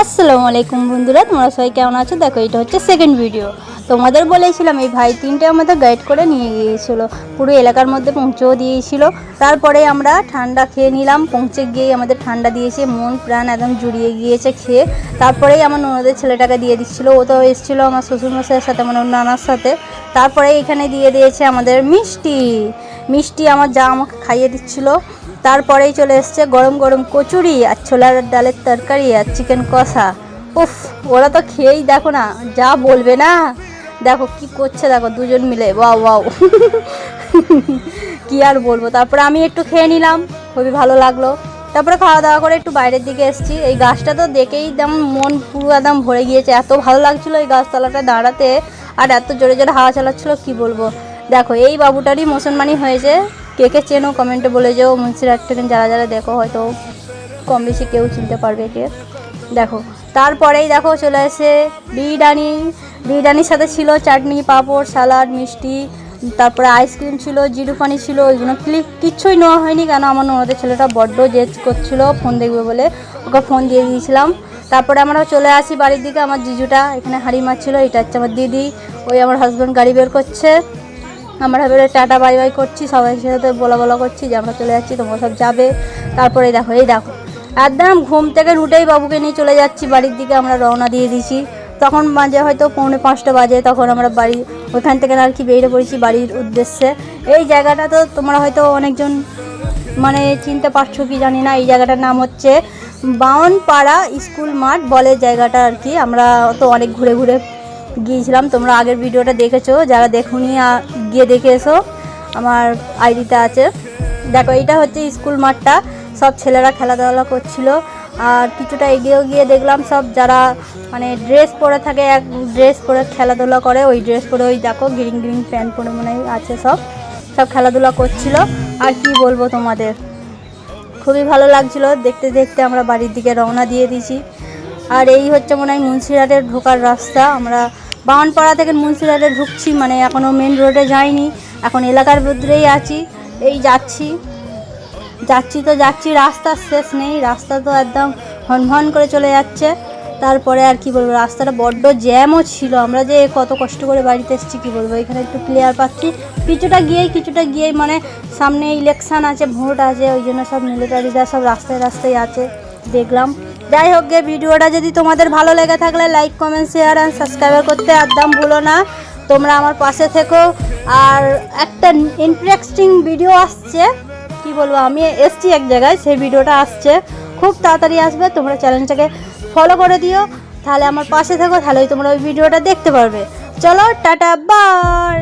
আসসালামু আলাইকুম বন্ধুরা, তোমরা সবাই কেমন আছো? দেখো, এটা হচ্ছে সেকেন্ড ভিডিও। তোমাদের বলেছিলাম এই ভাই তিনটে আমাদের গাইড করে নিয়ে গিয়েছিলো, পুরো এলাকার মধ্যে পৌঁছেও দিয়েছিল। তারপরে আমরা ঠান্ডা খেয়ে নিলাম, পৌঁছে গিয়ে আমাদের ঠান্ডা দিয়েছে, মন প্রাণ একদম জুড়িয়ে গিয়েছে খেয়ে। তারপরেই আমার ননদের ছেলেটাকে দিয়ে দিচ্ছিলো, ও তো এসেছিলো আমার শ্বশুরমশাইয়ের সাথে, মানে ওর নানার সাথে। তারপরে এখানে দিয়ে দিয়েছে আমাদের মিষ্টি মিষ্টি, আমার যা আমাকে খাইয়ে দিচ্ছিলো। তারপরেই চলে এসছে গরম গরম কচুরি আর ছোলার ডালের তরকারি আর চিকেন কষা। উফ, ওরা তো খেয়েই দেখো না, যা বলবে না। দেখো কি করছে, দেখো দুজন মিলে, ওয়াও ওয়াও। কি আর বলবো। তারপরে আমি একটু খেয়ে নিলাম, খুবই ভালো লাগলো। তারপরে খাওয়া দাওয়া করে একটু বাইরের দিকে এসেছি। এই গাছটা তো দেখেই যেমন মন পুরো একদম ভরে গিয়েছে, এত ভালো লাগছিলো এই গাছতলাটা দাঁড়াতে, আর এত জোরে জোরে হাওয়া চালাচ্ছিলো, কি বলবো। দেখো এই বাবুটারই মুসলমানি হয়েছে। কে কে চেনো কমেন্টে বলে যাও, মুন্সিরহাট থেকে যারা যারা দেখো হয়তো কম বেশি কেউ চিনতে পারবে কে। দেখো তারপরেই দেখো চলে আসে বিরিয়ানির সাথে ছিল চাটনি, পাঁপড়, সালাড, মিষ্টি, তারপরে আইসক্রিম ছিল, জিরু পানি ছিল। ওইগুলো কিচ্ছুই নেওয়া হয়নি, কেন আমার ননদের ছেলেটা বড্ড জেদ করছিল ফোন দেখবে বলে, ওকে ফোন দিয়ে দিয়েছিলাম। তারপরে আমরা চলে আসি বাড়ির দিকে। আমার জিজুটা এখানে হাঁড়ি মারছিল, এটা হচ্ছে আমার দিদি, ওই আমার হাজব্যান্ড গাড়ি বের করছে। আমরা এবারে টাটা বাই বাই করছি, সবাই সাথে বলা করছি যে আমরা চলে যাচ্ছি, তোমরা সব যাবে। তারপরে দেখো একদম ঘুম থেকে উঠেই বাবুকে নিয়ে চলে যাচ্ছি বাড়ির দিকে। আমরা রওনা দিয়ে দিয়েছি, তখন বাজে হয়তো 4:45 বাজে। তখন আমরা ওইখান থেকে আর কি বেরিয়ে পড়েছি বাড়ির উদ্দেশ্যে। এই জায়গাটা তো তোমরা হয়তো অনেকজন মানে চিনতে পারছো কি জানি না। এই জায়গাটার নাম হচ্ছে বাওনপাড়া স্কুল মাঠ বলে জায়গাটা আর কি। আমরা তো অনেক ঘুরে ঘুরে গিয়েছিলাম, তোমরা আগের ভিডিওটা দেখেছো, যারা দেখোনি গিয়ে দেখে এসো, আমার আইডিতে আছে। দেখো এইটা হচ্ছে স্কুল মাঠটা, সব ছেলেরা খেলাধুলা করছিল। আর কিছুটা এগিয়েও গিয়ে দেখলাম সব যারা মানে ড্রেস পরে থাকে, এক ড্রেস পরে খেলাধুলা করে, ওই ড্রেস পরে ওই দেখো গ্রিন গ্রিন প্যান্ট পরে মনে আছে, সব খেলাধুলা করছিল। আর কি বলবো তোমাদের, খুবই ভালো লাগছিল দেখতে দেখতে। আমরা বাড়ির দিকে রওনা দিয়ে দিয়েছি। আর এই হচ্ছে মনে হয় মুন্সিরহাটের ঢোকার রাস্তা। আমরা বাওনপাড়া থেকে মুন্সিরহাটে ঢুকছি, মানে এখনও মেন রোডে যাইনি, এখন এলাকার ভিতরেই আছি। এই যাচ্ছি, রাস্তার শেষ নেই, রাস্তা তো একদম হনহন করে চলে যাচ্ছে। তারপরে আর কি বলবো, রাস্তাটা বড্ড জ্যামও ছিল। আমরা যে কত কষ্ট করে বাড়িতে এসেছি, কি বলবো। এখানে একটু ক্লিয়ার পাচ্ছি, কিছুটা গিয়েই মানে সামনে ইলেকশান আছে, ভোট আছে, ওই জন্য সব মিলিটারিরা সব রাস্তায় আছে দেখলাম। যাই হোক, ভিডিওটা যদি তোমাদের ভালো লেগে থাকলে like, comment, share and subscribe করতে একদম ভুলো না। তোমরা আমার পাশে থেকো। আর একটা ইন্টারেস্টিং ভিডিও আসছে, কি বলবো, আমি এসছি এক জায়গায়, সেই ভিডিওটা আসছে, খুব তাড়াতাড়ি আসবে। তোমরা চ্যানেলটাকে ফলো করে দিও, তাহলে আমার পাশে থেকো, তাহলেই তোমরা ওই ভিডিওটা দেখতে পারবে। চলো টাটা বাই।